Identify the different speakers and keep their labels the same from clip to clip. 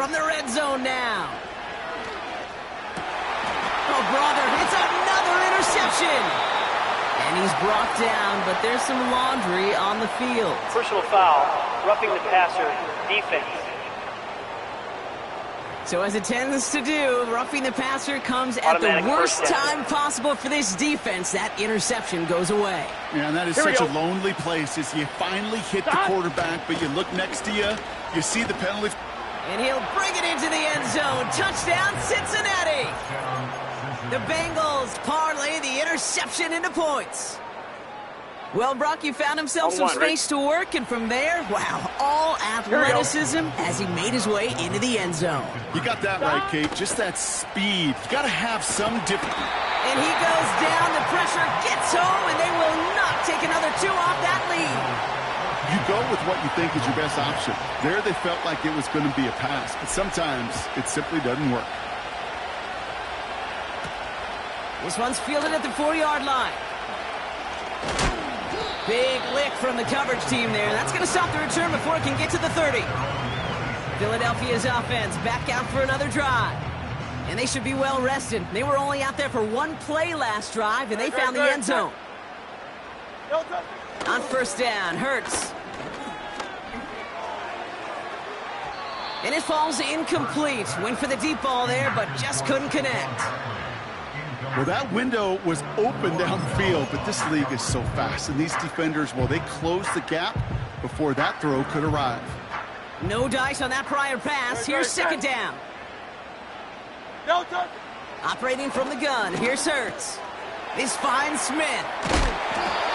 Speaker 1: from the red zone now. Oh, brother, it's another interception. And he's brought down, but there's some laundry on the field.
Speaker 2: Personal foul, roughing the passer, defense.
Speaker 1: So as it tends to do, roughing the passer comes at the worst time possible for this defense. That interception goes away.
Speaker 3: Yeah, and that is such a lonely place as you finally hit the quarterback, but you look next to you, you see the penalty.
Speaker 1: And he'll bring it into the end zone. Touchdown, Cincinnati. The Bengals parlay the interception into points. Well, Brock, you found himself some space to work, and from there, wow, all athleticism as he made his way into the end zone.
Speaker 3: You got that right, Kate. Just that speed. You got to have some difference.
Speaker 1: And he goes down. The pressure gets home, and they will not take another 2 off that lead.
Speaker 3: You go with what you think is your best option. There they felt like it was going to be a pass, but sometimes it simply doesn't work.
Speaker 1: This one's fielded at the 4-yard line. Big lick from the coverage team there. That's going to stop the return before it can get to the 30. Philadelphia's offense back out for another drive. And they should be well rested. They were only out there for 1 play last drive, and they found the end zone. On first down, Hurts. And it falls incomplete. Went for the deep ball there, but just couldn't connect.
Speaker 3: Well, that window was open down the field, but this league is so fast. And these defenders, well, they closed the gap before that throw could arrive.
Speaker 1: No dice on that prior pass. Here's second down. Operating from the gun. Here's Hurts. This finds Smith.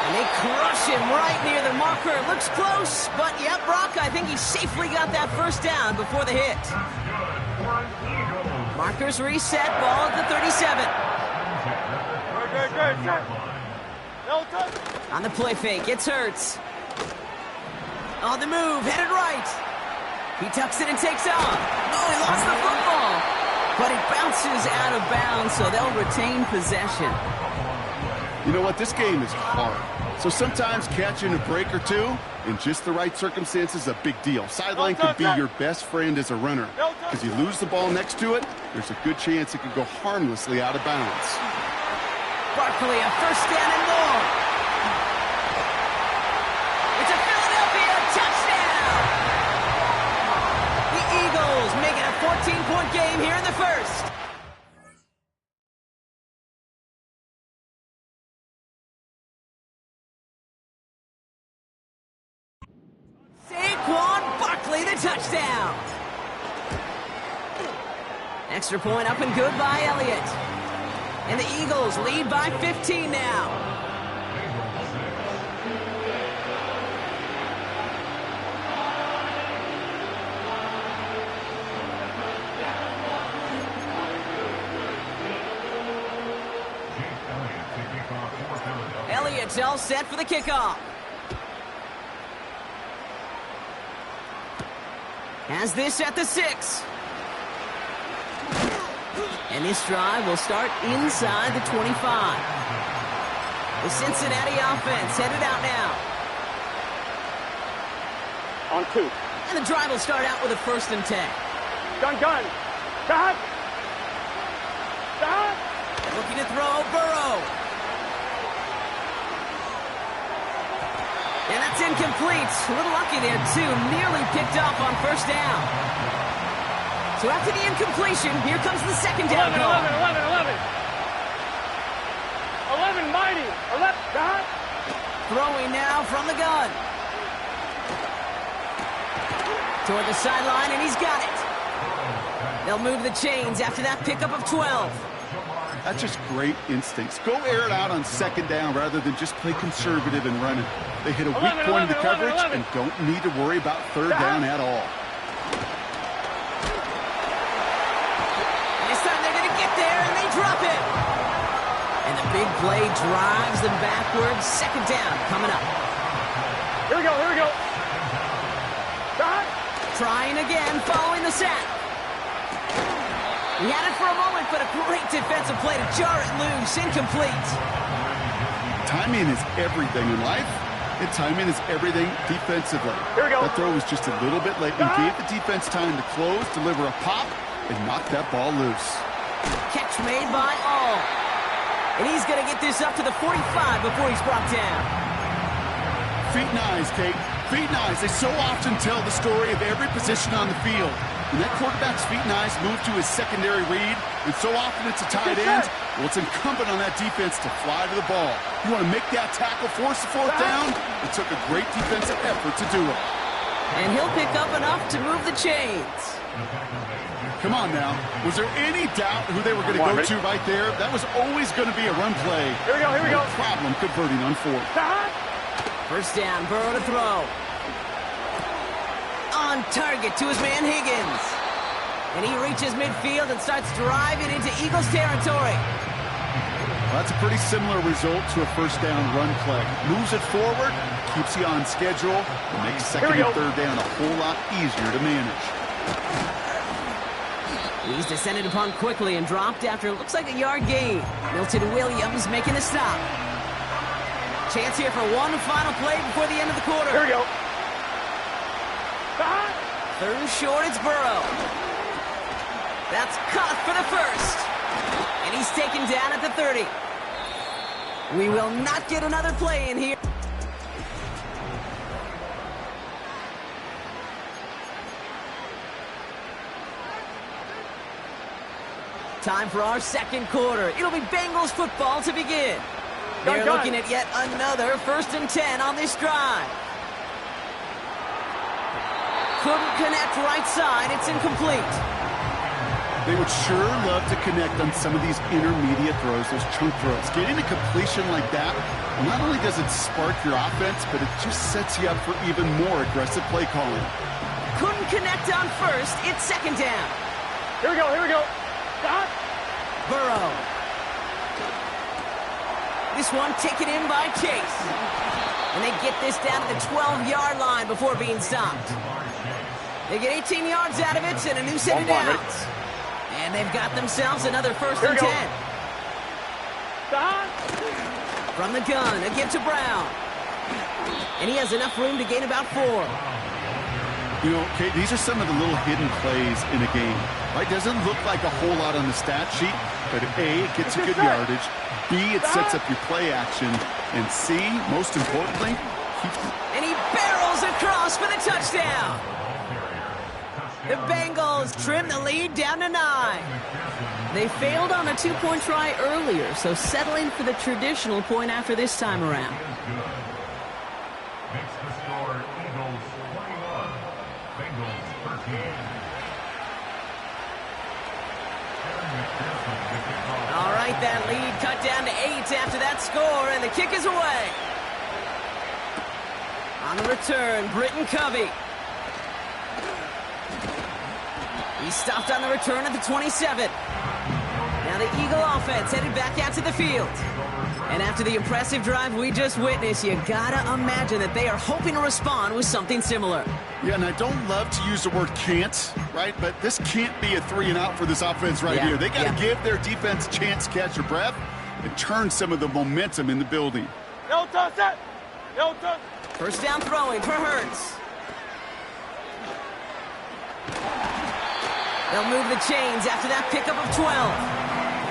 Speaker 1: And they crush him right near the marker. Looks close, but yep, Brock, I think he safely got that first down before the hit. Markers reset, ball at the 37. On the play fake, it's Hurts. On the move, headed right. He tucks it and takes off. Oh, he lost the football. But it bounces out of bounds, so they'll retain possession.
Speaker 3: You know what? This game is hard. So sometimes catching a break or two in just the right circumstances is a big deal. Sideline could be your best friend as a runner. Because you lose the ball next to it, there's a good chance it could go harmlessly out of bounds.
Speaker 1: Barkley, a first down and more. It's a Philadelphia touchdown. The Eagles make it a 14-point game here in the first. Saquon Barkley, the touchdown. Extra point up and good by Elliott. And the Eagles lead by 15 now. Elliott's all set for the kickoff. Has this at the 6. And this drive will start inside the 25. The Cincinnati offense headed out now.
Speaker 2: On 2.
Speaker 1: And the drive will start out with a 1st and 10.
Speaker 2: Gun. Stop.
Speaker 1: Looking to throw, Burrow. And that's incomplete. A little lucky there, too. Nearly picked off on first down. So after the incompletion, here comes the second down call.
Speaker 2: 11, mighty. 11,
Speaker 1: Throwing now from the gun. Toward the sideline, and he's got it. They'll move the chains after that pickup of 12.
Speaker 3: That's just great instincts. Go air it out on second down rather than just play conservative and run it. They hit a weak point in the coverage and don't need to worry about third down at all.
Speaker 1: Drop it. And the big play drives them backwards. Second down coming up.
Speaker 2: Here we go.
Speaker 1: Trying again, following the sack. He had it for a moment, but a great defensive play to jar it loose. Incomplete.
Speaker 3: Timing is everything in life. And timing is everything defensively.
Speaker 2: Here we go.
Speaker 3: That throw was just a little bit late. He gave the defense time to close, deliver a pop, and knock that ball loose.
Speaker 1: Catch made by All. And he's going to get this up to the 45 before he's brought down.
Speaker 3: Feet and eyes, Kate. Feet and eyes. They so often tell the story of every position on the field. When that quarterback's feet and eyes move to his secondary read, and so often it's a tight end, well, it's incumbent on that defense to fly to the ball. You want to make that tackle, force the fourth down? It took a great defensive effort to do it.
Speaker 1: And he'll pick up enough to move the chains.
Speaker 3: Come on now. Was there any doubt who they were going to go to right there? That was always going to be a run play.
Speaker 2: Here we go, here we go.
Speaker 3: No problem converting on fourth.
Speaker 1: First down, Burrow to throw. On target to his man Higgins. And he reaches midfield and starts driving into Eagles territory.
Speaker 3: Well, that's a pretty similar result to a first down run play. Moves it forward, keeps you on schedule, and makes second and third down a whole lot easier to manage.
Speaker 1: He's descended upon quickly and dropped after it looks like a yard gain. Milton Williams making the stop. Chance here for one final play before the end of the quarter.
Speaker 2: Here we go.
Speaker 1: Third and short, it's Burrow. That's caught for the first. And he's taken down at the 30. We will not get another play in here. Time for our second quarter. It'll be Bengals football to begin. They're looking at yet another 1st and 10 on this drive. Couldn't connect right side. It's incomplete.
Speaker 3: They would sure love to connect on some of these intermediate throws, those chunk throws. Getting a completion like that, well, not only does it spark your offense, but it just sets you up for even more aggressive play calling.
Speaker 1: Couldn't connect on first. It's second down.
Speaker 2: Here we go, here we go. Stop.
Speaker 1: Burrow. This one taken in by Chase. And they get this down to the 12-yard line before being stopped. They get 18 yards out of it and a new set of downs. And they've got themselves another 1st and 10.
Speaker 2: Stop.
Speaker 1: From the gun, again to Brown. And he has enough room to gain about 4.
Speaker 3: You know, Kate, these are some of the little hidden plays in a game. Right? Doesn't look like a whole lot on the stat sheet, but A, it gets you good yardage. B, it sets up your play action. And C, most importantly,
Speaker 1: and he barrels across for the touchdown. The Bengals trim the lead down to 9. They failed on a 2-point try earlier, so settling for the traditional point after this time around.
Speaker 4: Makes the score Eagles 21, Bengals 13.
Speaker 1: All right, that lead cut down to 8 after that score, and the kick is away. On the return, Britton Covey. He stopped on the return at the 27. Now the Eagle offense headed back out to the field. And after the impressive drive we just witnessed, you gotta imagine that they are hoping to respond with something similar.
Speaker 3: Yeah, and I don't love to use the word can't, right? But this can't be a 3-and-out for this offense right here. They got to give their defense a chance to catch their breath and turn some of the momentum in the building.
Speaker 2: No touch that. No touch.
Speaker 1: First down throwing for Hurts. They'll move the chains after that pickup of 12.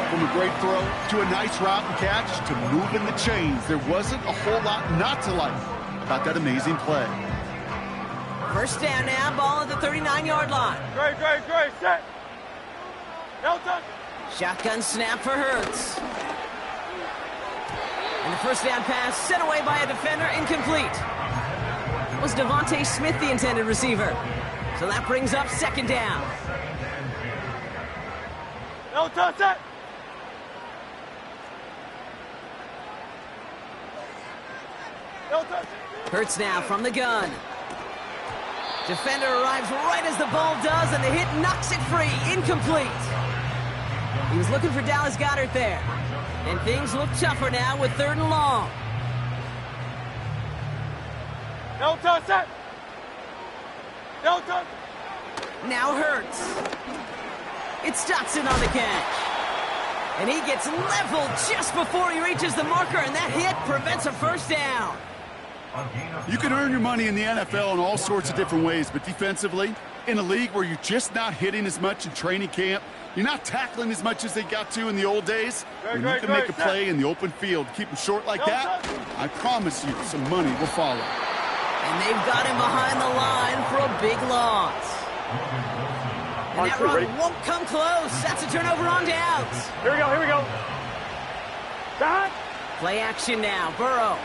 Speaker 3: From a great throw to a nice route and catch to moving the chains. There wasn't a whole lot not to like about that amazing play.
Speaker 1: First down now, ball at the 39-yard line.
Speaker 2: Great, set. No touch.
Speaker 1: Shotgun snap for Hurts. And the first down pass sent away by a defender, incomplete. Was Devontae Smith the intended receiver? So that brings up second down.
Speaker 2: No touch that. No touch.
Speaker 1: Hurts now from the gun. Defender arrives right as the ball does, and the hit knocks it free. Incomplete. He was looking for Dallas Goedert there. And things look tougher now with 3rd and long.
Speaker 2: No touch that. No touch.
Speaker 1: Now Hurts. It's Dotson on the catch. And he gets leveled just before he reaches the marker, and that hit prevents a first down.
Speaker 3: You can earn your money in the NFL in all sorts of different ways, but defensively, in a league where you're just not hitting as much in training camp, you're not tackling as much as they got to in the old days, when you can make a play in the open field, keep them short like that, I promise you some money will follow.
Speaker 1: And they've got him behind the line for a big loss. And that run won't come close. That's a turnover on downs.
Speaker 2: Here we go, here we go. Stop.
Speaker 1: Play action now, Burrow.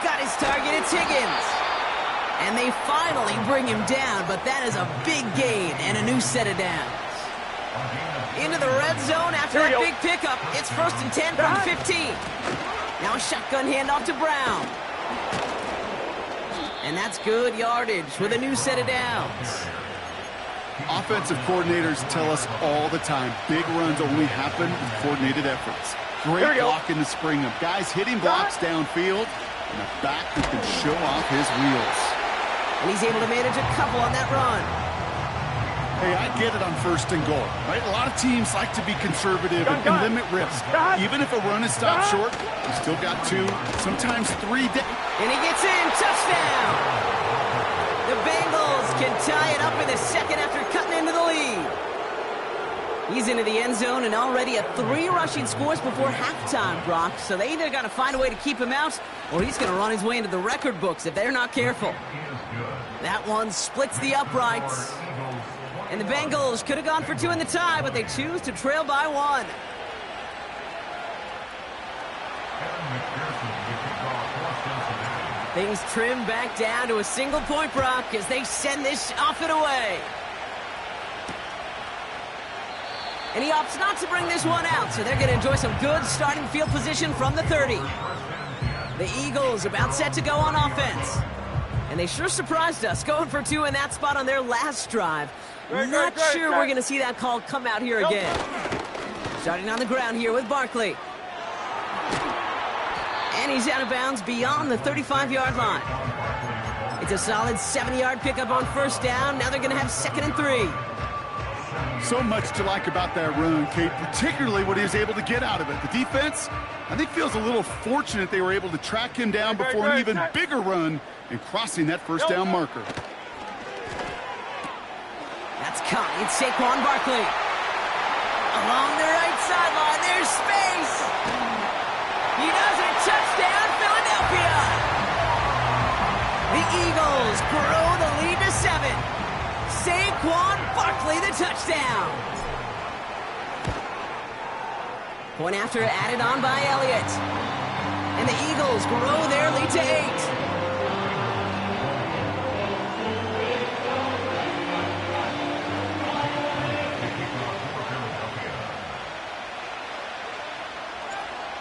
Speaker 1: Got his target, it's Higgins. And they finally bring him down, but that is a big gain and a new set of downs. Into the red zone after that big pickup. It's 1st and 10 from 15. Now a shotgun handoff to Brown. And that's good yardage with a new set of downs.
Speaker 3: Offensive coordinators tell us all the time, big runs only happen with coordinated efforts. Great blocking to spring them. Guys hitting blocks downfield, and a back who can show off his wheels.
Speaker 1: And he's able to manage a couple on that run.
Speaker 3: Hey, I get it on 1st and goal, right? A lot of teams like to be conservative and limit risk. Even if a run is stopped short, we still got 2, sometimes 3
Speaker 1: And he gets in, touchdown! The Bengals can tie it up in the second after cutting into the lead. He's into the end zone and already at 3 rushing scores before halftime, Brock. So they either got to find a way to keep him out, or he's going to run his way into the record books if they're not careful. That one splits the uprights. And the Bengals could have gone for 2 in the tie, but they choose to trail by 1. Things trim back down to a single point, Brock, as they send this off and away. And he opts not to bring this one out, so they're going to enjoy some good starting field position from the 30. The Eagles about set to go on offense. And they sure surprised us, going for 2 in that spot on their last drive. Not sure we're going to see that call come out here again. Starting on the ground here with Barkley. And he's out of bounds beyond the 35-yard line. It's a solid 70-yard pickup on 1st down. Now they're going to have 2nd and 3.
Speaker 3: So much to like about that run, Kate, particularly what he was able to get out of it. The defense, I think, feels a little fortunate they were able to track him down before an even bigger run and crossing that 1st down marker.
Speaker 1: That's caught. It's Saquon Barkley. Along the right sideline, there's space. He does it. Touchdown, Philadelphia. The Eagles grow the lead to 7. Saquon Barkley, the touchdown. Point after added on by Elliott. And the Eagles grow their lead to 8.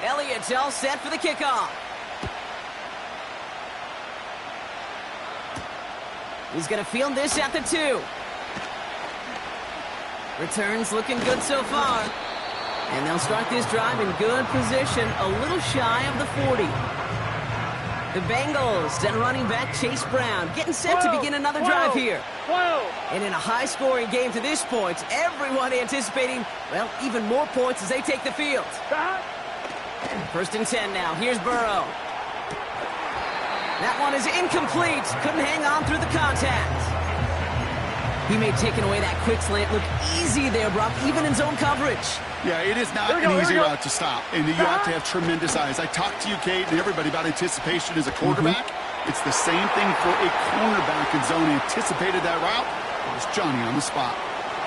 Speaker 1: Elliott's all set for the kickoff. He's going to field this at the 2. Returns looking good so far. And they'll start this drive in good position, a little shy of the 40. The Bengals, then running back Chase Brown, getting set to begin another drive here. And in a high-scoring game to this point, everyone anticipating, well, even more points as they take the field. 1st and 10 now. Here's Burrow. That one is incomplete. Couldn't hang on through the contact. He may have taken away that quick slant. Look easy there, Brock, even in zone coverage.
Speaker 3: Yeah, it is not an easy route to stop, and you have to have tremendous eyes. I talked to you, Kate, and everybody about anticipation as a quarterback. It's the same thing for a cornerback in zone. Anticipated that route. It was Johnny on the spot.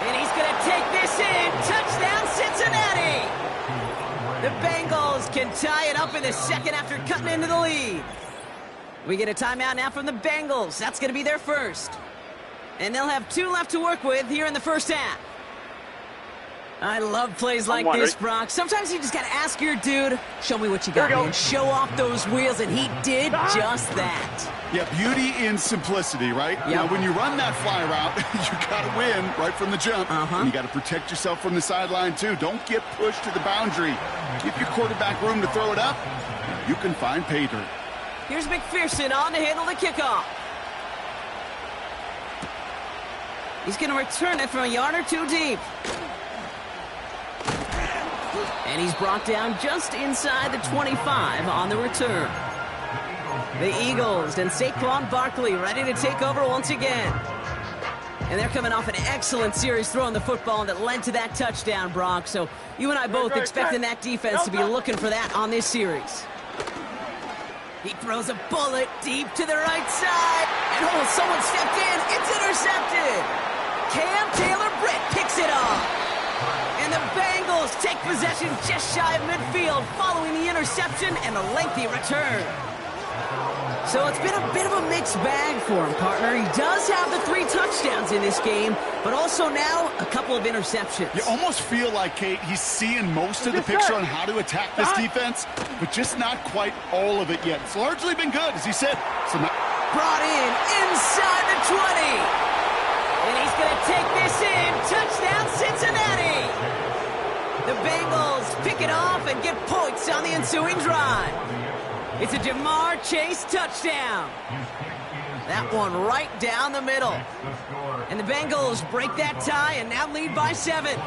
Speaker 1: And he's going to take this in. Touchdown, Cincinnati! The Bengals can tie it up in the second after cutting into the lead. We get a timeout now from the Bengals. That's going to be their first. And they'll have 2 left to work with here in the 1st half. I love plays like this, Brock. Sometimes you just got to ask your dude, show me what you got, man. Show off those wheels, and he did just that.
Speaker 3: Yeah, beauty in simplicity, right?
Speaker 1: Yep.
Speaker 3: Now, when you run that fly route, you got to win right from the jump. And you got to protect yourself from the sideline, too. Don't get pushed to the boundary. Give your quarterback room to throw it up. You can find pay dirt.
Speaker 1: Here's McPherson on to handle the kickoff. He's going to return it from a yard or 2 deep. And he's brought down just inside the 25 on the return. The Eagles and Saquon Barkley ready to take over once again. And they're coming off an excellent series throwing the football that led to that touchdown, Brock. So you and I both expecting that defense to be looking for that on this series. He throws a bullet deep to the right side. And oh, someone stepped in. It's intercepted. Cam Taylor-Britt picks it off. And the Bengals take possession just shy of midfield following the interception and a lengthy return. So it's been a bit of a mixed bag for him, partner. He does have the 3 touchdowns in this game, but also now a couple of interceptions.
Speaker 3: You almost feel like, Kate, he's seeing most of the picture on how to attack this defense, but just not quite all of it yet. It's largely been good, as he said. So
Speaker 1: brought in inside the 20. And he's going to take this in. Touchdown, Cincinnati. The Bengals pick it off and get points on the ensuing drive. It's a Jamar Chase touchdown. That one right down the middle. And the Bengals break that tie and now lead by 7.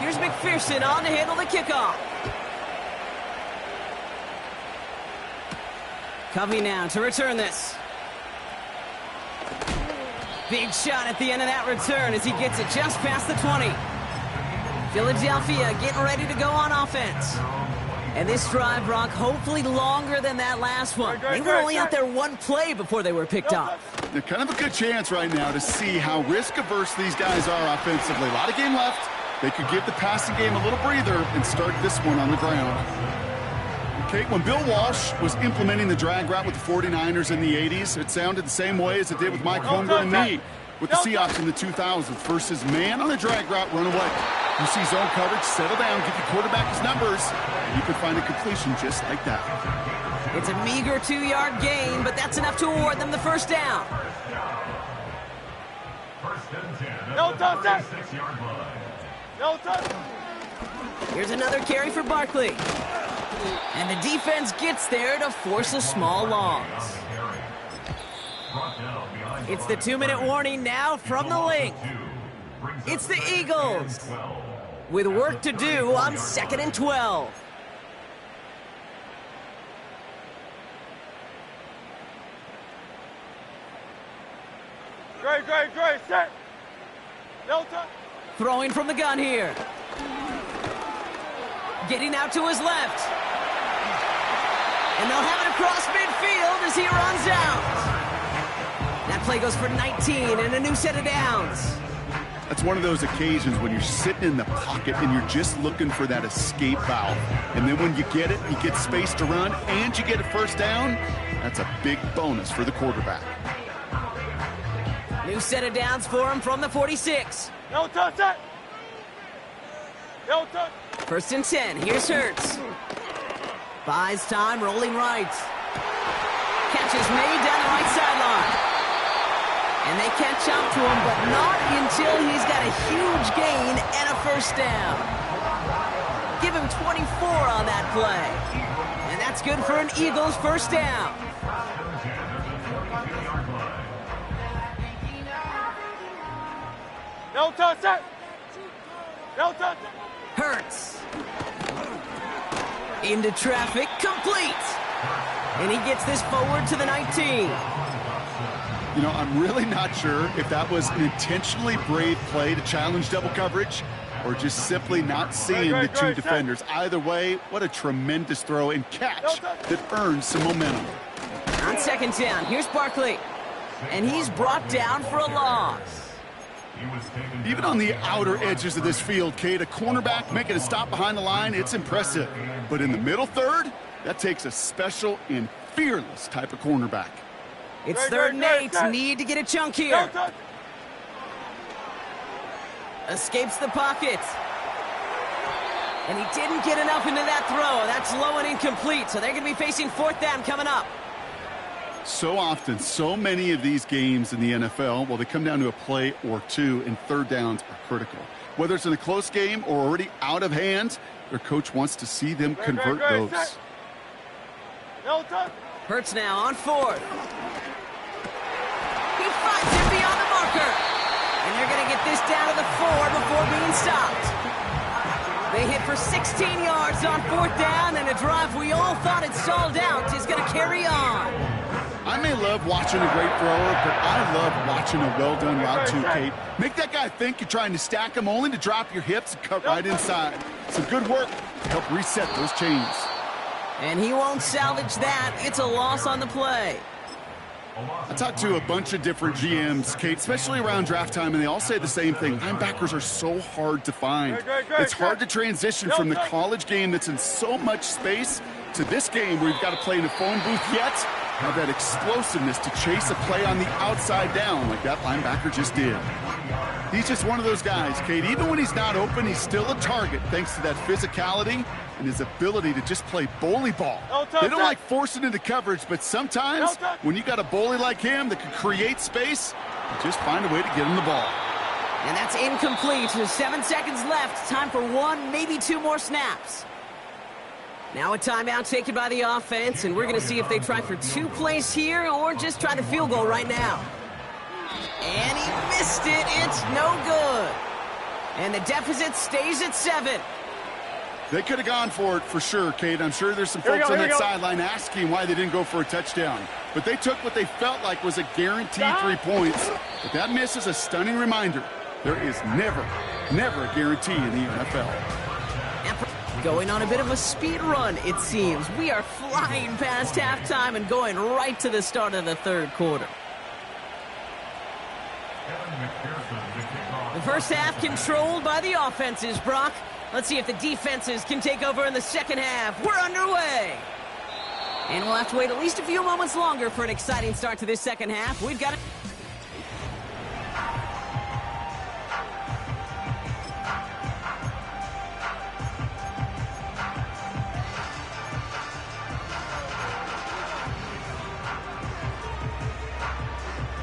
Speaker 1: Here's McPherson on to handle the kickoff. Covey now to return this. Big shot at the end of that return as he gets it just past the 20. Philadelphia getting ready to go on offense. And this drive, Brock, hopefully longer than that last one. They were only out there 1 play before they were picked off.
Speaker 3: They're kind of a good chance right now to see how risk-averse these guys are offensively. A lot of game left. They could give the passing game a little breather and start this one on the ground. Okay, when Bill Walsh was implementing the drag route with the 49ers in the 80s, it sounded the same way as it did with Mike Holmgren and me with the Seahawks in the 2000s versus man on the drag route, run away. You see zone coverage, settle down, give the quarterback his numbers, and you can find a completion just like that.
Speaker 1: It's a meager 2-yard gain, but that's enough to award them the first down.
Speaker 2: No touchdown. No touchdown.
Speaker 1: Here's another carry for Barkley. And the defense gets there to force a small loss. It's the 2-minute warning now from the link. It's the Eagles with work to do on 2nd and 12.
Speaker 2: Great, set. No touch.
Speaker 1: Throwing from the gun here. Getting out to his left. And they'll have it across midfield as he runs out. That play goes for 19 and a new set of downs.
Speaker 3: That's one of those occasions when you're sitting in the pocket and you're just looking for that escape valve. And then when you get it, you get space to run, and you get a first down. That's a big bonus for the quarterback.
Speaker 1: New set of downs for him from the 46.
Speaker 2: No touch that. No touch.
Speaker 1: 1st and 10. Here's Hurts. Buys time, rolling right. Catch is made down the right sideline. And they catch up to him, but not until he's got a huge gain and a first down. Give him 24 on that play. And that's good for an Eagles first down.
Speaker 2: No touch that. No touch.
Speaker 1: Hurts. Into traffic, complete. And he gets this forward to the 19.
Speaker 3: You know, I'm really not sure if that was an intentionally brave play to challenge double coverage or just simply not seeing the two defenders. Either way, what a tremendous throw and catch that earns some momentum.
Speaker 1: On 2nd down, here's Barkley. And he's brought down for a loss.
Speaker 3: Even on the outer edges of this field, Kate, a cornerback making a stop behind the line, it's impressive. But in the middle third, that takes a special and fearless type of cornerback.
Speaker 1: It's 3rd and 8. Need to get a chunk here. Escapes the pocket. And he didn't get enough into that throw. That's low and incomplete. So they're going to be facing 4th down coming up.
Speaker 3: So often, so many of these games in the NFL, well, they come down to a play or two, and 3rd downs are critical. Whether it's in a close game or already out of hand, their coach wants to see them convert those.
Speaker 1: Hurts now on 4th. He finds him beyond the marker. And they're going to get this down to the 4 before being stopped. They hit for 16 yards on 4th down, and a drive we all thought had stalled out is going to carry on.
Speaker 3: I may love watching a great thrower, but I love watching a well-done route too, Kate. Make that guy think you're trying to stack him, only to drop your hips and cut right inside. Some good work to help reset those chains.
Speaker 1: And he won't salvage that. It's a loss on the play.
Speaker 3: I talked to a bunch of different GMs, Kate, especially around draft time, and they all say the same thing. Linebackers are so hard to find. It's hard to transition from the college game that's in so much space to this game where you've got to play in a phone booth, yet have that explosiveness to chase a play on the outside down like that linebacker just did. He's just one of those guys, Kate. Even when he's not open, he's still a target thanks to that physicality and his ability to just play bully ball. They don't like forcing into coverage, but sometimes when you got a bully like him that can create space, you just find a way to get him the ball.
Speaker 1: And that's incomplete. 7 seconds left. Time for 1, maybe 2 more snaps. Now a timeout taken by the offense, and we're going to see if they try for 2 plays here or just try the field goal right now. And he missed it. It's no good. And the deficit stays at 7.
Speaker 3: They could have gone for it for sure, Kate. I'm sure there's some folks on that sideline asking why they didn't go for a touchdown. But they took what they felt like was a guaranteed 3 points. But that miss is a stunning reminder. There is never a guarantee in the NFL.
Speaker 1: Going on a bit of a speed run, it seems. We are flying past halftime and going right to the start of the 3rd quarter. The first half controlled by the offenses, Brock. Let's see if the defenses can take over in the second half. We're underway. And we'll have to wait at least a few moments longer for an exciting start to this second half. We've got it.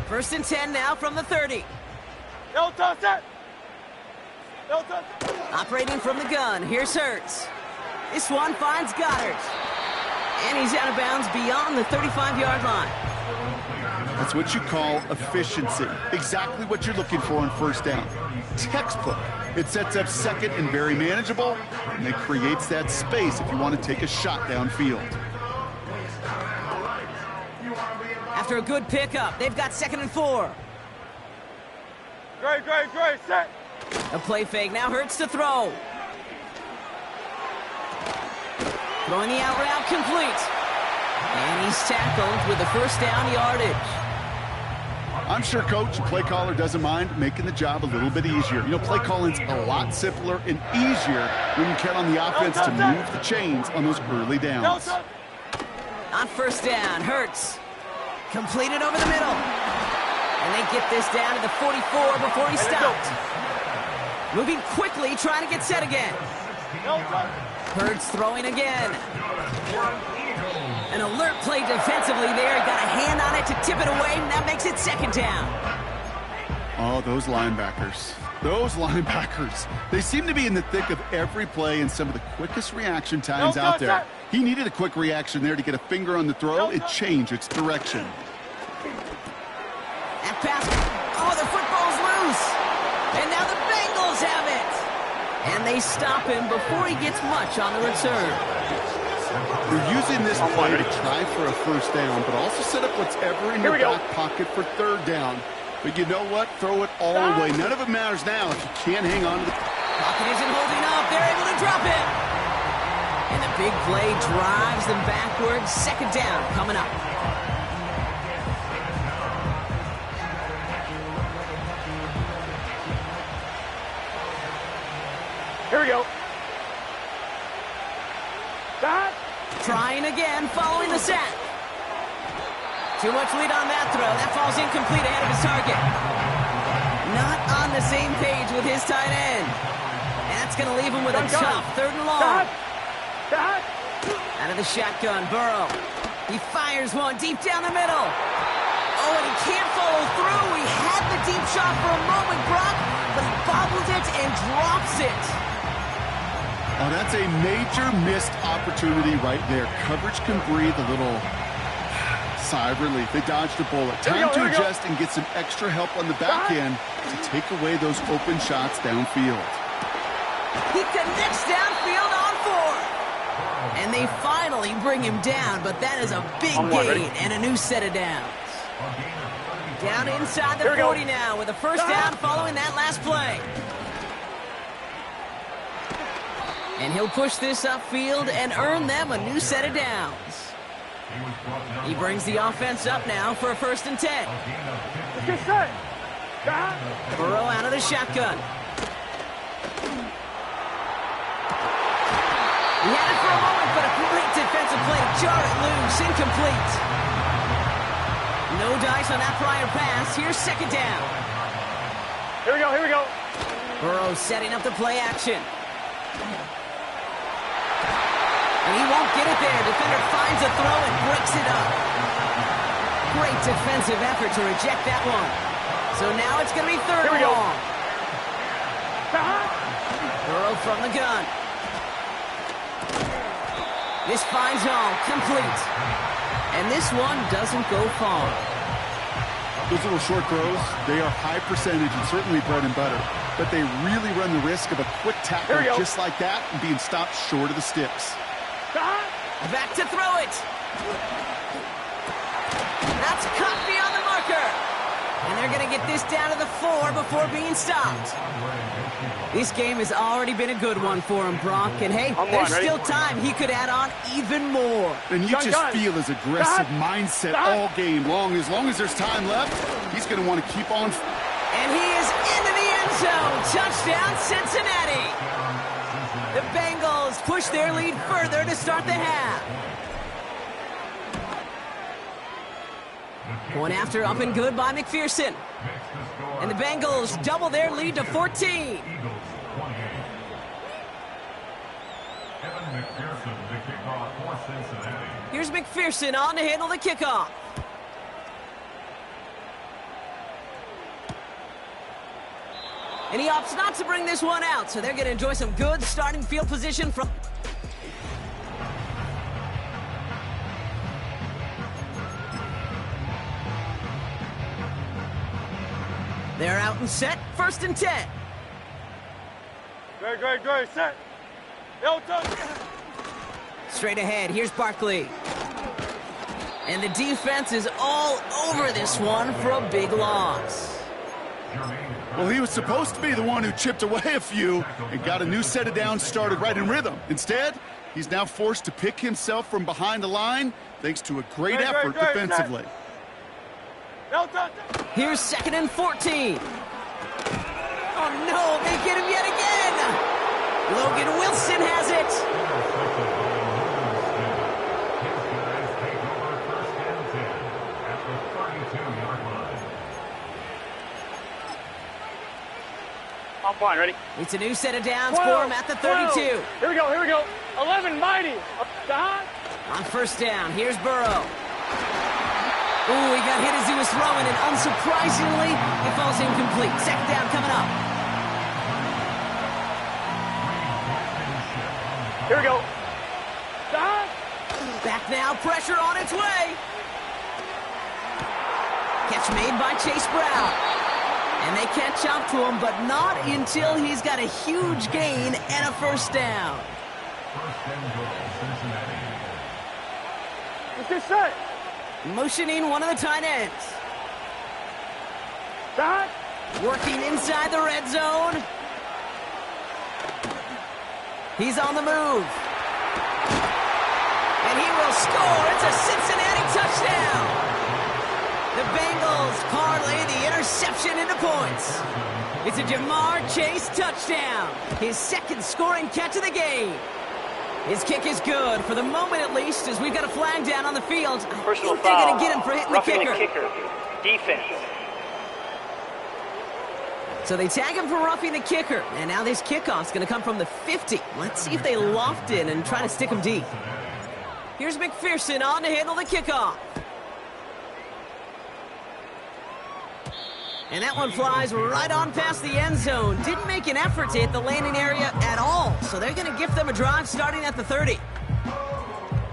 Speaker 1: First and 10 now from the 30. Operating from the gun, here's Hurts. This one finds Goddard. And he's out of bounds beyond the 35-yard line.
Speaker 3: That's what you call efficiency. Exactly what you're looking for on first down. Textbook. It sets up second and very manageable, and it creates that space if you want to take a shot downfield.
Speaker 1: After a good pickup, they've got 2nd and 4.
Speaker 2: Great, set.
Speaker 1: A play fake, now Hurts to throw. Throwing the out route complete. And he's tackled with the first down yardage.
Speaker 3: I'm sure coach and play caller doesn't mind making the job a little bit easier. You know, play calling's a lot simpler and easier when you count on the offense to move the chains on those early downs.
Speaker 1: On first down, Hurts. Completed over the middle. And they get this down to the 44 before he stopped. Moving quickly, trying to get set again. Hurts throwing again. An alert play defensively there. Got a hand on it to tip it away, and that makes it 2nd down.
Speaker 3: Oh, those linebackers. Those linebackers. They seem to be in the thick of every play and some of the quickest reaction times out there. He needed a quick reaction there to get a finger on the throw and change its direction.
Speaker 1: That pass. Oh, the football's loose. And now the Bengals have it. And they stop him before he gets much on the return.
Speaker 3: They're using this play to try for a first down, but also set up whatever in your back pocket for 3rd down. But you know what? Throw it all away. None of it matters now if you can't hang on to the
Speaker 1: pocket. Isn't holding up. They're able to drop it. And the big play drives them backwards. 2nd down coming up.
Speaker 2: Here we go.
Speaker 1: Trying again, following the sack. Too much lead on that throw. That falls incomplete ahead of his target. Not on the same page with his tight end. And that's going to leave him with a tough 3rd and long. Out of the shotgun, Burrow. He fires one deep down the middle. Oh, and he can't follow through. He had the deep shot for a moment, Brock, but he bobbles it and drops it.
Speaker 3: Oh, that's a major missed opportunity right there. Coverage can breathe a little Sigh of relief. They dodged a bullet. Time to adjust and get some extra help on the back end to take away those open shots downfield.
Speaker 1: He connects downfield on 4. And they finally bring him down, but that is a big gain and a new set of downs. Down inside the 40 now with a first down following that last play. And he'll push this upfield and earn them a new set of downs. He brings the offense up now for a 1st and 10. Burrow out of the shotgun. He had it for a moment, but a great defensive play to jar it loose. Incomplete. No dice on that prior pass. Here's 2nd down.
Speaker 2: Here we go.
Speaker 1: Burrow setting up the play action. And he won't get it there. Defender finds a throw and breaks it up. Great defensive effort to reject that one. So now it's going to be 3rd and long. Burrow from the gun. This finds home, complete. And this one doesn't go far.
Speaker 3: Those little short throws, they are high percentage and certainly bread and butter. But they really run the risk of a quick tackle just like that and being stopped short of the sticks.
Speaker 1: Back to throw it. That's caught beyond the marker. And they're going to get this down to the 4 before being stopped. This game has already been a good one for him, Brock. And hey, there's still time. He could add on even more.
Speaker 3: And you just feel his aggressive mindset all game long. As long as there's time left, he's going to want to keep on.
Speaker 1: And he is into the end zone. Touchdown, Cincinnati. The Bengals push their lead further to start the half. One after, up and good by McPherson. And the Bengals double their lead to 14. Here's McPherson on to handle the kickoff. And he opts not to bring this one out, so they're going to enjoy some good starting field position from... They're out and set, 1st and 10.
Speaker 2: Great, set.
Speaker 1: Straight ahead, here's Barkley. And the defense is all over this one for a big loss.
Speaker 3: Well, he was supposed to be the one who chipped away a few and got a new set of downs started right in rhythm. Instead, he's now forced to pick himself from behind the line thanks to a great effort defensively.
Speaker 1: Here's 2nd and 14. Oh, no, they get him yet again. Logan Wilson has it.
Speaker 2: I'm fine, ready?
Speaker 1: It's a new set of downs for him at the 32.
Speaker 2: Here we go. 11, mighty.
Speaker 1: On 1st down, here's Burrow. Ooh, he got hit as he was throwing, and unsurprisingly, it falls incomplete. 2nd down coming up.
Speaker 2: Here we go.
Speaker 1: Back now, pressure on its way. Catch made by Chase Brown. And they catch up to him, but not until he's got a huge gain and a 1st down.
Speaker 2: What's this set?
Speaker 1: Motioning one of the tight ends. Working inside the red zone. He's on the move. And he will score. It's a Cincinnati touchdown. The Bengals parlay the interception into points. It's a Jamar Chase touchdown. His 2nd scoring catch of the game. His kick is good, for the moment at least, as we've got a flag down on the field.
Speaker 2: Personal
Speaker 1: I think they're going to get him for hitting the kicker.
Speaker 2: Defense.
Speaker 1: So they tag him for roughing the kicker. And now this kickoff's going to come from the 50. Let's see if they loft it and try to stick him deep. Here's McPherson on to handle the kickoff. And that one flies right on past the end zone. Didn't make an effort to hit the landing area at all. So they're going to gift them a drive starting at the 30.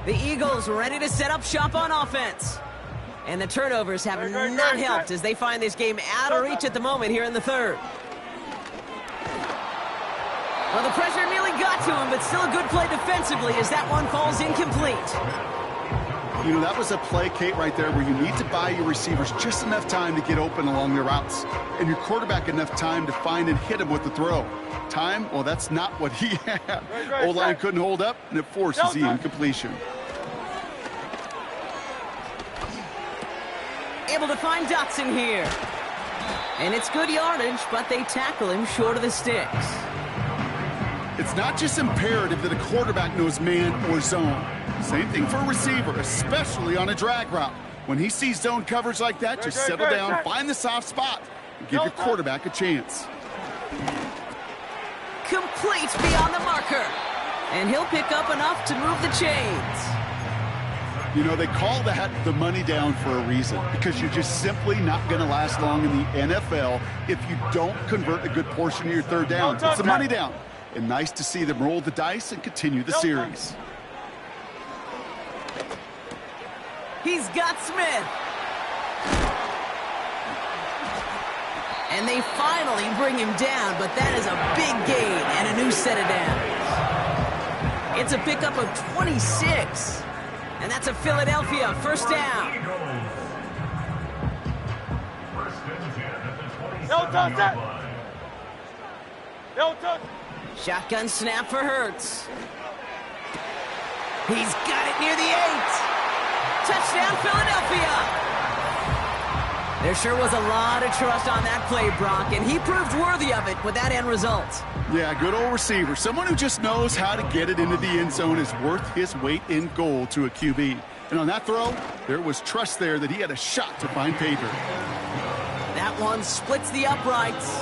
Speaker 1: The Eagles ready to set up shop on offense. And the turnovers have not helped as they find this game out of reach at the moment here in the third. Well, the pressure nearly got to him, but still a good play defensively as that one falls incomplete.
Speaker 3: You know, that was a play, Kate, right there where you need to buy your receivers just enough time to get open along their routes, and your quarterback enough time to find and hit him with the throw. Time, well, that's not what he had. O-line couldn't hold up, and it forces the incompletion.
Speaker 1: Able to find Dotson here. And it's good yardage, but they tackle him short of the sticks.
Speaker 3: It's not just imperative that a quarterback knows man or zone. Same thing for a receiver, especially on a drag route. When he sees zone coverage like that, just settle down, find the soft spot, and give your quarterback a chance.
Speaker 1: Complete beyond the marker. And he'll pick up enough to move the chains.
Speaker 3: You know, they call that the money down for a reason, because you're just simply not going to last long in the NFL if you don't convert a good portion of your third downs. It's the money down. And nice to see them roll the dice and continue the series.
Speaker 1: He's got Smith. And they finally bring him down, but that is a big gain and a new set of downs. It's a pickup of 26. And that's a Philadelphia first down.
Speaker 2: No touch. No touch.
Speaker 1: Shotgun snap for Hurts. He's got it near the 8. Touchdown, Philadelphia. There sure was a lot of trust on that play, Brock, and he proved worthy of it with that end result.
Speaker 3: Yeah, good old receiver. Someone who just knows how to get it into the end zone is worth his weight in gold to a QB. And on that throw, there was trust there that he had a shot to find pay dirt.
Speaker 1: That one splits the uprights.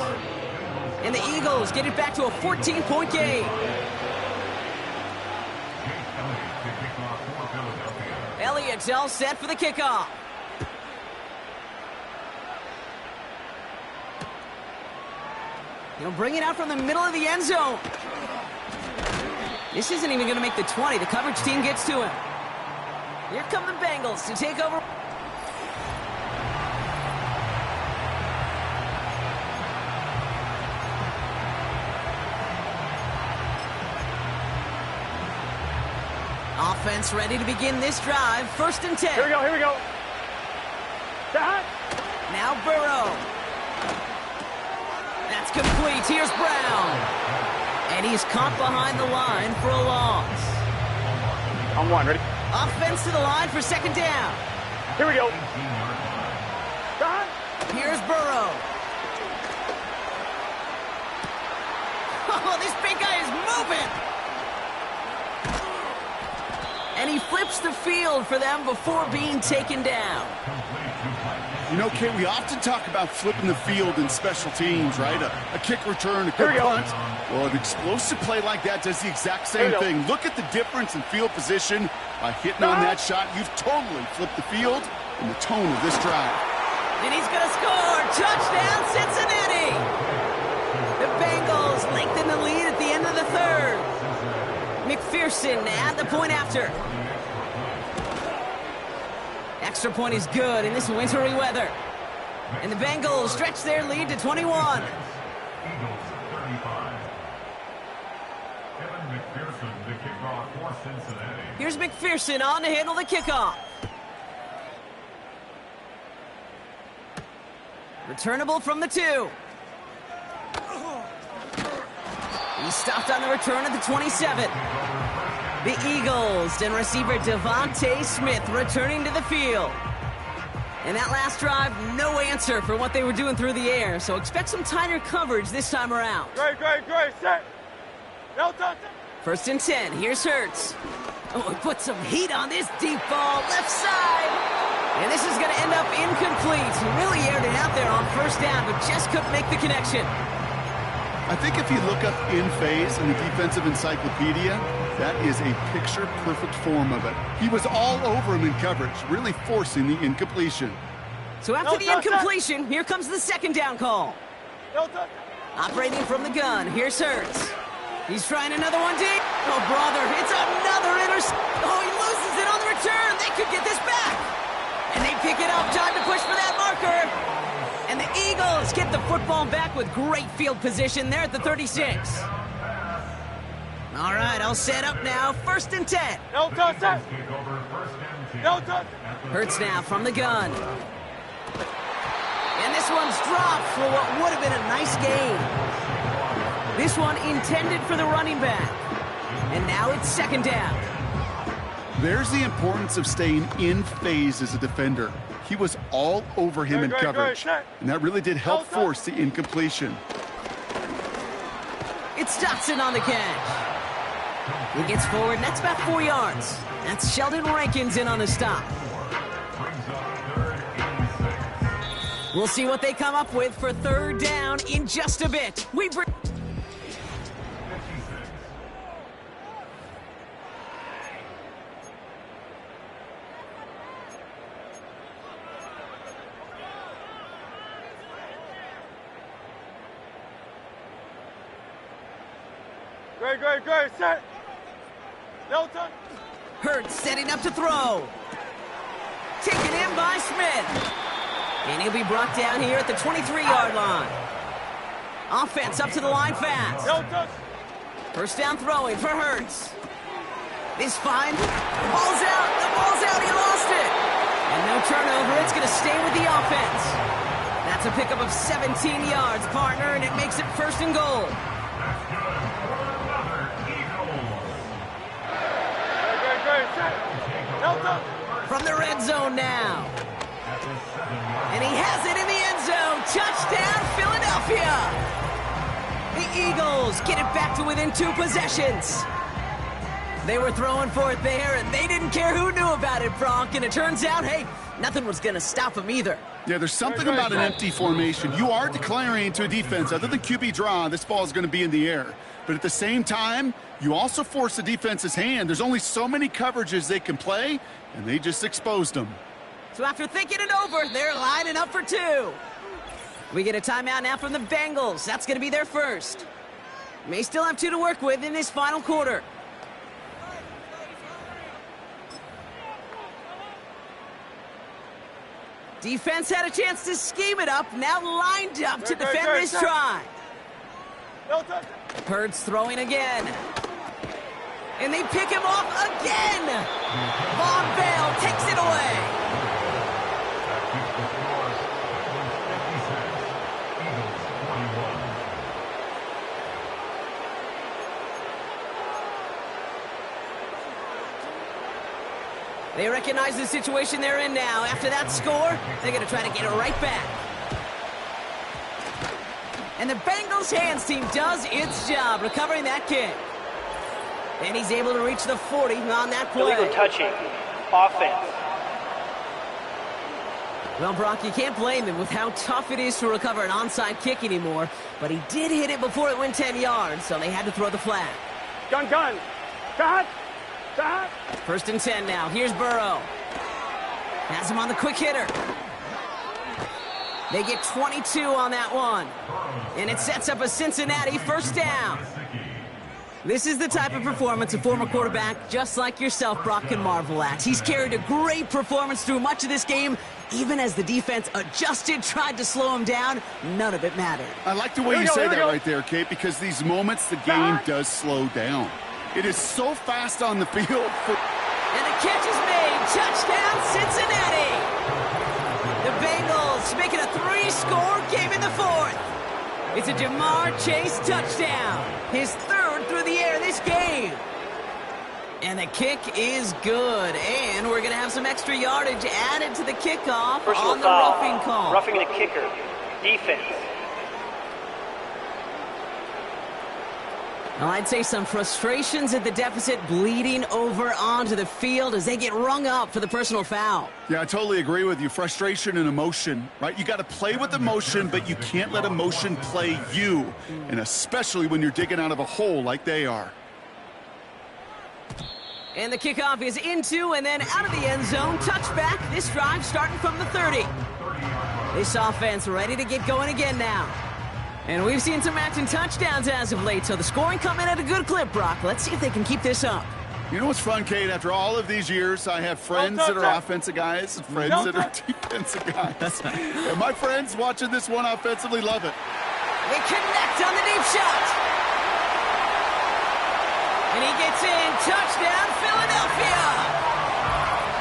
Speaker 1: And the Eagles get it back to a 14-point game. Elliott's all set for the kickoff. He'll bring it out from the middle of the end zone. This isn't even going to make the 20. The coverage team gets to him. Here come the Bengals to take over. Offense ready to begin this drive. 1st and 10.
Speaker 2: Here we go.
Speaker 1: Now Burrow. That's complete. Here's Brown. And he's caught behind the line for a loss.
Speaker 2: On one, ready?
Speaker 1: Offense to the line for 2nd down.
Speaker 2: Here we go.
Speaker 1: Here's Burrow. Oh, this big guy is moving. And he flips the field for them before being taken down.
Speaker 3: You know, Kate, we often talk about flipping the field in special teams, right? A kick return, a quick punt. Well, an explosive play like that does the exact same thing. Look at the difference in field position. By hitting on that shot, you've totally flipped the field and the tone of this drive.
Speaker 1: And he's going to score. Touchdown, Cincinnati. The Bengals lengthen the lead at the end of the third. McPherson at the point after. Extra point is good in this wintry weather. And the Bengals stretch their lead to 21. Here's McPherson on to handle the kickoff. Returnable from the 2. He stopped on the return at the 27. The Eagles and receiver Devontae Smith returning to the field. And that last drive, no answer for what they were doing through the air, so expect some tighter coverage this time around.
Speaker 2: Great, set. No touch.
Speaker 1: 1st and 10, here's Hurts. Oh, he put some heat on this deep ball, left side. And this is going to end up incomplete. He really aired it out there on 1st down, but just couldn't make the connection.
Speaker 3: I think if you look up in phase in the defensive encyclopedia, that is a picture-perfect form of it. He was all over him in coverage, really forcing the incompletion.
Speaker 1: So after the incompletion, here comes the 2nd down call.
Speaker 2: No touch.
Speaker 1: Operating from the gun, here's Hurts. He's trying another one deep. Oh, brother, it's another interception. Oh, he loses it on the return. They could get this back. And they pick it get the football back with great field position there at the 36. All right, all set up now. 1st and 10.
Speaker 2: No touch. No touch.
Speaker 1: Hurts now from the gun. And this one's dropped for what would have been a nice gain. This one intended for the running back. And now it's 2nd down.
Speaker 3: There's the importance of staying in phase as a defender. He was all over him in coverage, and that really did help force the incompletion.
Speaker 1: It's Dotson on the catch. He gets forward, and that's about 4 yards. That's Sheldon Rankins in on the stop. We'll see what they come up with for 3rd down in just a bit. We bring...
Speaker 2: Great, set. No touch.
Speaker 1: Hurts setting up to throw. Taken in by Smith. And he'll be brought down here at the 23-yard line. Offense up to the line fast.
Speaker 2: No touch.
Speaker 1: 1st down throwing for Hurts. This fine. The ball's out. He lost it. And no turnover. It's going to stay with the offense. That's a pickup of 17 yards, partner, and it makes it 1st and goal. From the red zone now. And he has it in the end zone. Touchdown, Philadelphia. The Eagles get it back to within 2 possessions. They were throwing for it there, and they didn't care who knew about it, Bronk. And it turns out, hey, nothing was going to stop them either.
Speaker 3: Yeah, there's something about an empty formation. You are declaring to a defense, other than QB draw, this ball is going to be in the air. But at the same time, you also force the defense's hand. There's only so many coverages they can play, and they just exposed them.
Speaker 1: So after thinking it over, they're lining up for 2. We get a timeout now from the Bengals. That's going to be their first. May still have 2 to work with in this final quarter. Defense had a chance to scheme it up, now lined up to defend this try. Hurts throwing again. And they pick him off again. Von Bell takes it away. They recognize the situation they're in now. After that score, they're going to try to get it right back. And the Bengals hands team does its job recovering that kick. And he's able to reach the 40 on that play.
Speaker 5: Illegal touching. Offense.
Speaker 1: Well, Brock, you can't blame him with how tough it is to recover an onside kick anymore. But he did hit it before it went 10 yards, so they had to throw the flag.
Speaker 2: Gun. Cut.
Speaker 1: 1st and 10 now. Here's Burrow. Has him on the quick hitter. They get 22 on that one. And it sets up a Cincinnati 1st down. This is the type of performance a former quarterback just like yourself, Brock, can marvel at. He's carried a great performance through much of this game. Even as the defense adjusted, tried to slow him down, none of it mattered.
Speaker 3: I like the way you say that right there, Kate, because these moments the game does slow down. It is so fast on the field.
Speaker 1: And the catch is made. Touchdown, Cincinnati. The Bengals make it a 3-score game in the 4th. It's a Jamar Chase touchdown. His 3rd through the air this game. And the kick is good. And we're going to have some extra yardage added to the kickoff
Speaker 5: Personal
Speaker 1: on the
Speaker 5: foul.
Speaker 1: roughing call.
Speaker 5: Roughing the kicker. Defense.
Speaker 1: Well, I'd say some frustrations at the deficit bleeding over onto the field as they get rung up for the personal foul.
Speaker 3: Yeah, I totally agree with you. Frustration and emotion, right? You got to play with emotion, but you can't let emotion play you, and especially when you're digging out of a hole like they are.
Speaker 1: And the kickoff is into and then out of the end zone. Touchback. This drive starting from the 30. This offense ready to get going again now. And we've seen some matching touchdowns as of late, so the scoring coming at a good clip, Brock. Let's see if they can keep this up.
Speaker 3: You know what's fun, Kate? After all of these years, I have friends that are offensive guys and friends that are defensive guys. And my friends watching this one offensively love it.
Speaker 1: They connect on the deep shot. And he gets in. Touchdown, Philadelphia.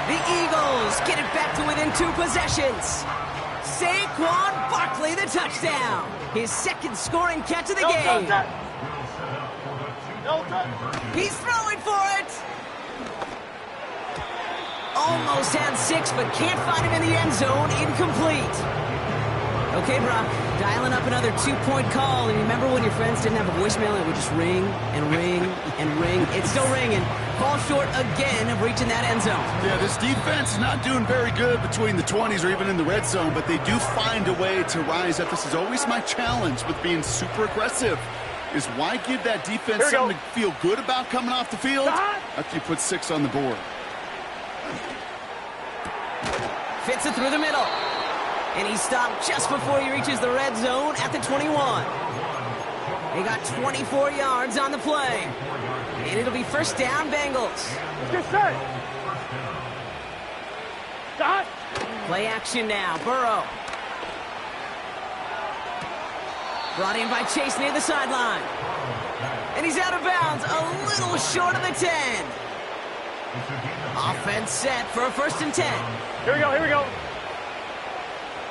Speaker 1: The Eagles get it back to within 2 possessions. Saquon Barkley, the touchdown. His second scoring catch of the game. He's throwing for it. Almost had 6, but can't find him in the end zone. Incomplete. Okay, Brock, dialing up another 2-point call. And remember when your friends didn't have a voicemail and it would just ring and ring and ring? It's still ringing. Fall short again of reaching that end zone.
Speaker 3: Yeah, this defense is not doing very good between the 20s or even in the red zone, but they do find a way to rise up. This is always my challenge with being super aggressive, is why give that defense something to feel good about coming off the field after you put 6 on the board.
Speaker 1: Fits it through the middle. And he stopped just before he reaches the red zone at the 21. They got 24 yards on the play. And it'll be first down, Bengals.
Speaker 2: Get set. Stop.
Speaker 1: Play action now. Burrow. Brought in by Chase near the sideline. And he's out of bounds, a little short of the 10. Offense set for a 1st and 10.
Speaker 2: Here we go, here we go.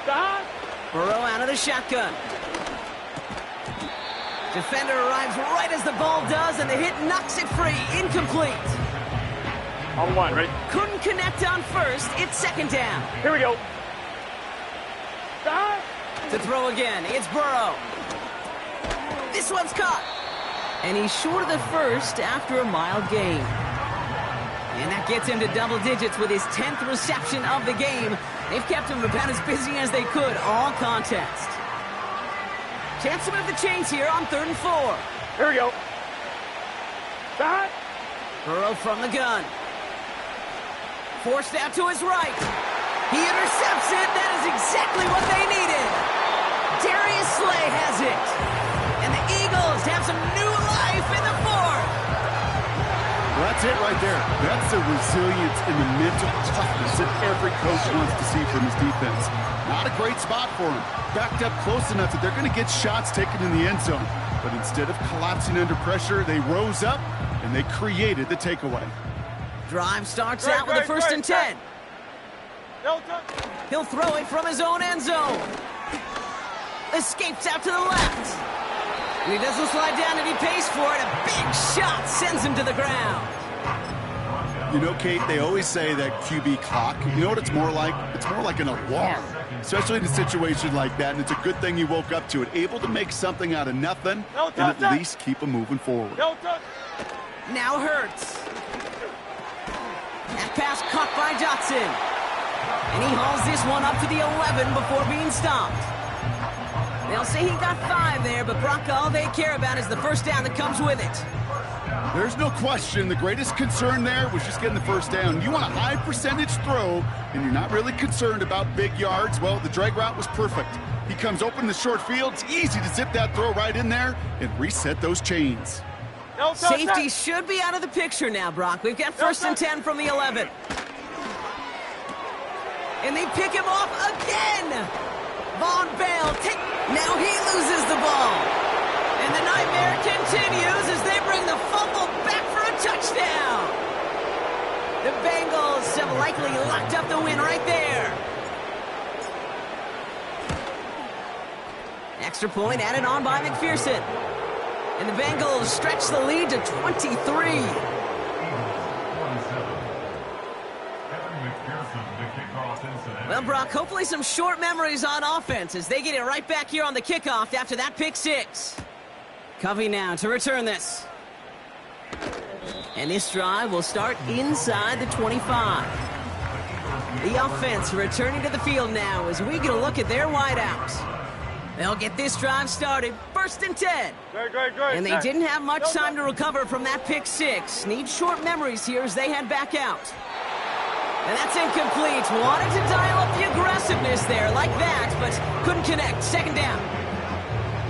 Speaker 2: Stop.
Speaker 1: Burrow out of the shotgun. Defender arrives right as the ball does, and the hit knocks it free. Incomplete.
Speaker 2: On 1, ready?
Speaker 1: Couldn't connect on first. It's 2nd down.
Speaker 2: Here we go. Stop.
Speaker 1: To throw again, it's Burrow. This one's caught. And he's short of the first after a mild gain. And that gets him to double digits with his 10th reception of the game. They've kept him about as busy as they could all contest. Chance to move the chains here on 3rd and 4.
Speaker 2: Here we go. Stop.
Speaker 1: Burrow from the gun. Forced out to his right. He intercepts it. That is exactly what they needed. Darius Slay has it. And the Eagles have some new life in the 4th.
Speaker 3: Well, that's it right there. That's the resilience and the mental toughness that every coach wants to see from his defense. Not a great spot for him. Backed up close enough that they're going to get shots taken in the end zone. But instead of collapsing under pressure, they rose up and they created the takeaway.
Speaker 1: Drive starts out with a 1st and 10. He'll throw it from his own end zone. Escapes out to the left. And he doesn't slide down and he pays for it. A big shot sends him to the ground.
Speaker 3: You know, Kate, they always say that QB clock, you know what it's more like? It's more like an alarm, especially in a situation like that, and it's a good thing you woke up to it. Able to make something out of nothing and at least keep them moving forward.
Speaker 1: Now Hurts. That pass caught by Johnson. And he hauls this one up to the 11 before being stopped. They'll say he got 5 there, but Brock, all they care about is the first down that comes with it.
Speaker 3: There's no question. The greatest concern there was just getting the first down. You want a high percentage throw, and you're not really concerned about big yards. Well, the drag route was perfect. He comes open in the short field. It's easy to zip that throw right in there and reset those chains.
Speaker 1: Safety should be out of the picture now, Brock. We've got 1st and 10 from the 11. And they pick him off again. Von Bell, now he loses the ball. And the nightmare continues as they bring the fumble back for a touchdown. The Bengals have likely locked up the win right there. Extra point added on by McPherson. And the Bengals stretch the lead to 23. Well, Brock, hopefully some short memories on offense as they get it right back here on the kickoff after that pick 6. Covey now to return this. And this drive will start inside the 25. The offense returning to the field now as we get a look at their wideouts. They'll get this drive started. 1st and 10.
Speaker 2: Great.
Speaker 1: And they didn't have much time to recover from that pick 6. Need short memories here as they head back out. And that's incomplete. Wanted to dial up the aggressiveness there like that, but couldn't connect. 2nd down.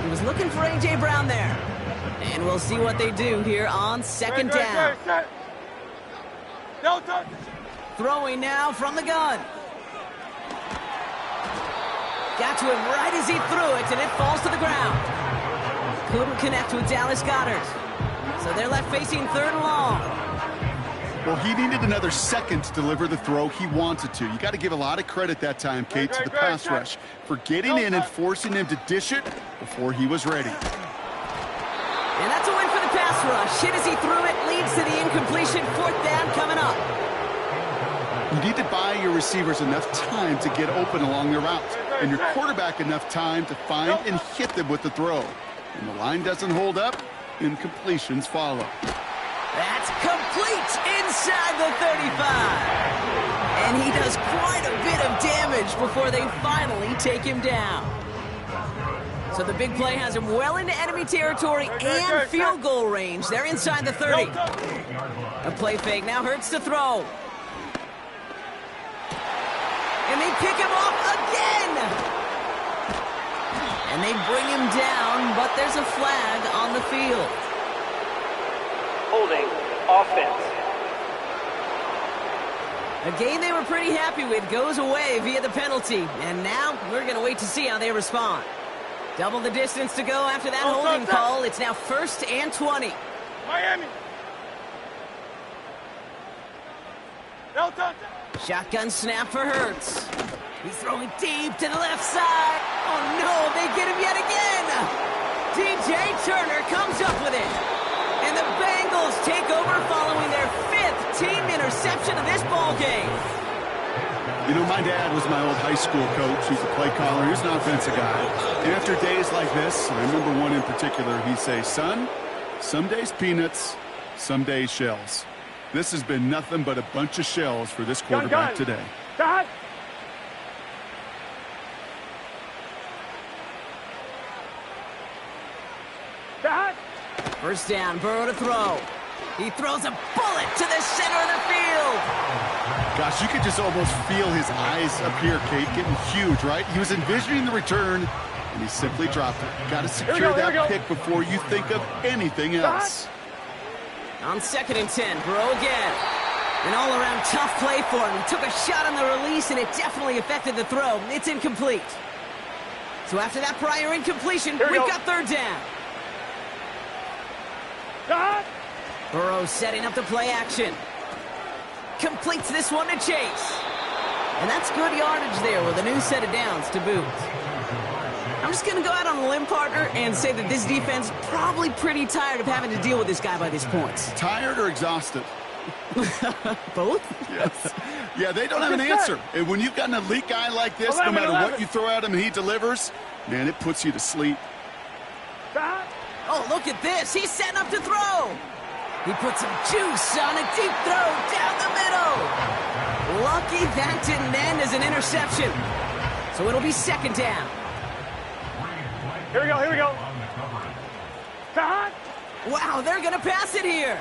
Speaker 1: He was looking for A.J. Brown there. And we'll see what they do here on 2nd down.
Speaker 2: No touch.
Speaker 1: Throwing now from the gun. Got to him right as he threw it, and it falls to the ground. Couldn't connect with Dallas Goedert. So they're left facing 3rd and long.
Speaker 3: Well, he needed another second to deliver the throw he wanted to. You got to give a lot of credit that time, Kate, to the pass rush for getting in and forcing him to dish it before he was ready.
Speaker 1: And that's a win for the pass rush. Hit as he threw it, leads to the incompletion. 4th down coming up.
Speaker 3: You need to buy your receivers enough time to get open along their route, and your quarterback enough time to find and hit them with the throw. When the line doesn't hold up, incompletions follow.
Speaker 1: That's complete inside the 35. And he does quite a bit of damage before they finally take him down. So the big play has him well into enemy territory and field goal range. They're inside the 30. A play fake now hurts to throw. And they pick him off again. And they bring him down, but there's a flag on the field.
Speaker 5: Holding offense.
Speaker 1: A game they were pretty happy with goes away via the penalty. And now we're going to wait to see how they respond. Double the distance to go after that holding call. It's now 1st and 20.
Speaker 2: Miami. No touch.
Speaker 1: Shotgun snap for Hurts. He's throwing deep to the left side. Oh no, they get him yet again. DJ Turner comes up with it. And the Bengals take over following their 5th team interception of this ball game.
Speaker 3: You know, my dad was my old high school coach. He's a play caller. He's an offensive guy. And after days like this, I remember one in particular, he'd say, son, some days peanuts, some days shells. This has been nothing but a bunch of shells for this quarterback today.
Speaker 2: Dad. Dad.
Speaker 1: 1st down, Burrow to throw. He throws a bullet to the center of the field.
Speaker 3: Gosh, you could just almost feel his eyes up here, Kate, getting huge, right? He was envisioning the return, and he simply dropped it. Got to secure that pick before you think of anything else.
Speaker 1: On 2nd and 10, Burrow again. An all-around tough play for him. He took a shot on the release, and it definitely affected the throw. It's incomplete. So after that prior incompletion, we've got 3rd down. Burrow setting up the play action. Completes this one to Chase. And that's good yardage there with a new set of downs to boot. I'm just going to go out on a limb, partner, and say that this defense probably pretty tired of having to deal with this guy by this point.
Speaker 3: Tired or exhausted?
Speaker 1: Both?
Speaker 3: Yes. Yeah, they don't have an answer. And when you've got an elite guy like this, no matter what you throw at him and he delivers, man, it puts you to sleep.
Speaker 1: Oh, look at this. He's setting up to throw. He puts some juice on a deep throw down the middle. Lucky that didn't end as an interception. So it'll be 2nd down.
Speaker 2: Here we go, here we go.
Speaker 1: Wow, they're going to pass it here.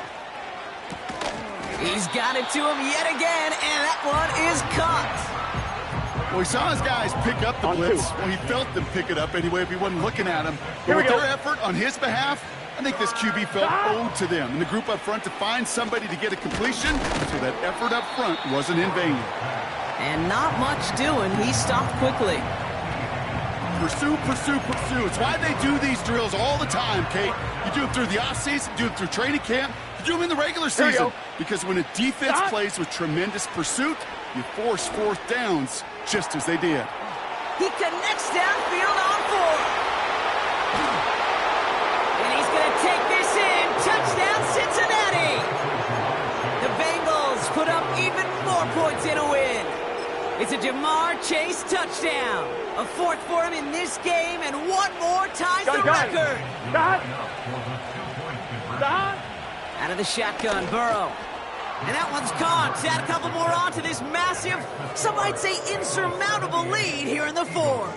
Speaker 1: He's got it to him yet again, and that one is caught.
Speaker 3: Well, he saw his guys pick up the blitz. Well, he felt them pick it up anyway if he wasn't looking at him. But with their effort on his behalf, I think this QB felt owed to them and the group up front to find somebody to get a completion, so that effort up front wasn't in vain.
Speaker 1: And not much doing. He stopped quickly.
Speaker 3: Pursue, pursue, pursue. It's why they do these drills all the time, Kate. You do them through the offseason, you do them through training camp, you do them in the regular season. Because when a defense plays with tremendous pursuit, you force 4th downs just as they did.
Speaker 1: He connects downfield on 4. And he's going to take this in. Touchdown, Cincinnati. The Bengals put up even more points in a win. It's a Jamar Chase touchdown. A 4th for him in this game, and one more ties the record. Out of the shotgun, Burrow. And that one's caught. Add a couple more on to this massive, some might say insurmountable lead here in the 4th.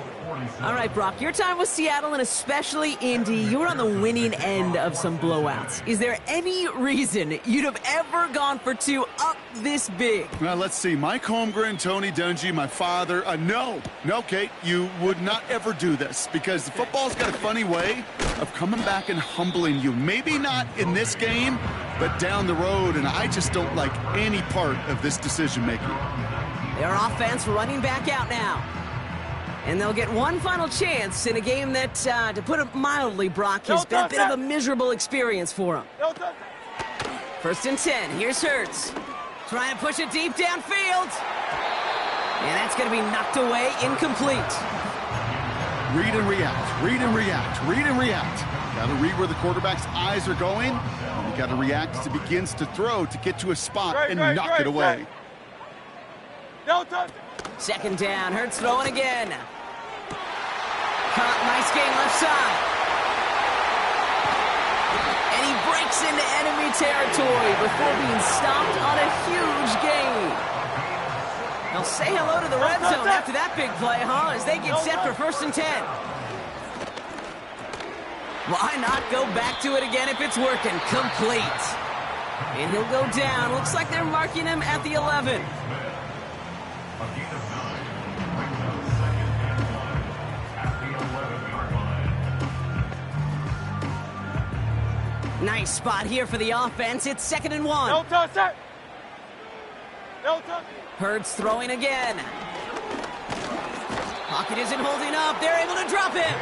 Speaker 1: All right, Brock, your time with Seattle and especially Indy, you were on the winning end of some blowouts. Is there any reason you'd have ever gone for 2 up this big?
Speaker 3: Well, let's see. Mike Holmgren, Tony Dungy, my father. No, Kate, you would not ever do this because the football's got a funny way of coming back and humbling you. Maybe not in this game, but down the road, and I just don't like any part of this decision-making.
Speaker 1: Their offense running back out now. And they'll get one final chance in a game that, to put it mildly, Brock, has been a bit of a miserable experience for them. 1st and 10. Here's Hurts. Trying to push it deep downfield. And that's going to be knocked away, incomplete.
Speaker 3: Read and react, read and react, read and react. Got to read where the quarterback's eyes are going. And you got to react as he begins to throw to get to a spot and knock it away.
Speaker 1: 2nd down. Hurts throwing again. Caught, nice game left side. And he breaks into enemy territory before being stopped on a huge gain. They'll say hello to the red zone after that big play, huh? As they get set for 1st and 10. Why not go back to it again if it's working? Complete. And he'll go down. Looks like they're marking him at the 11. Nice spot here for the offense. It's 2nd and 1. Hurts throwing again. Pocket isn't holding up. They're able to drop him.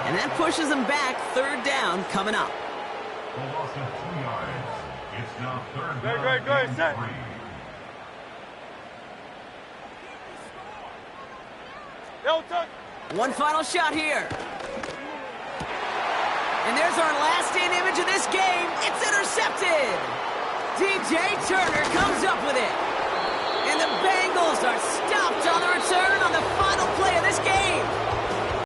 Speaker 1: And that pushes them back. 3rd down coming up.
Speaker 4: The loss of 2 yards. It's now 3rd down.
Speaker 2: Great, set.
Speaker 1: One final shot here. And there's our last-in image of this game. It's intercepted. DJ Turner comes up with it. And the Bengals are stopped on the return on the final play of this game.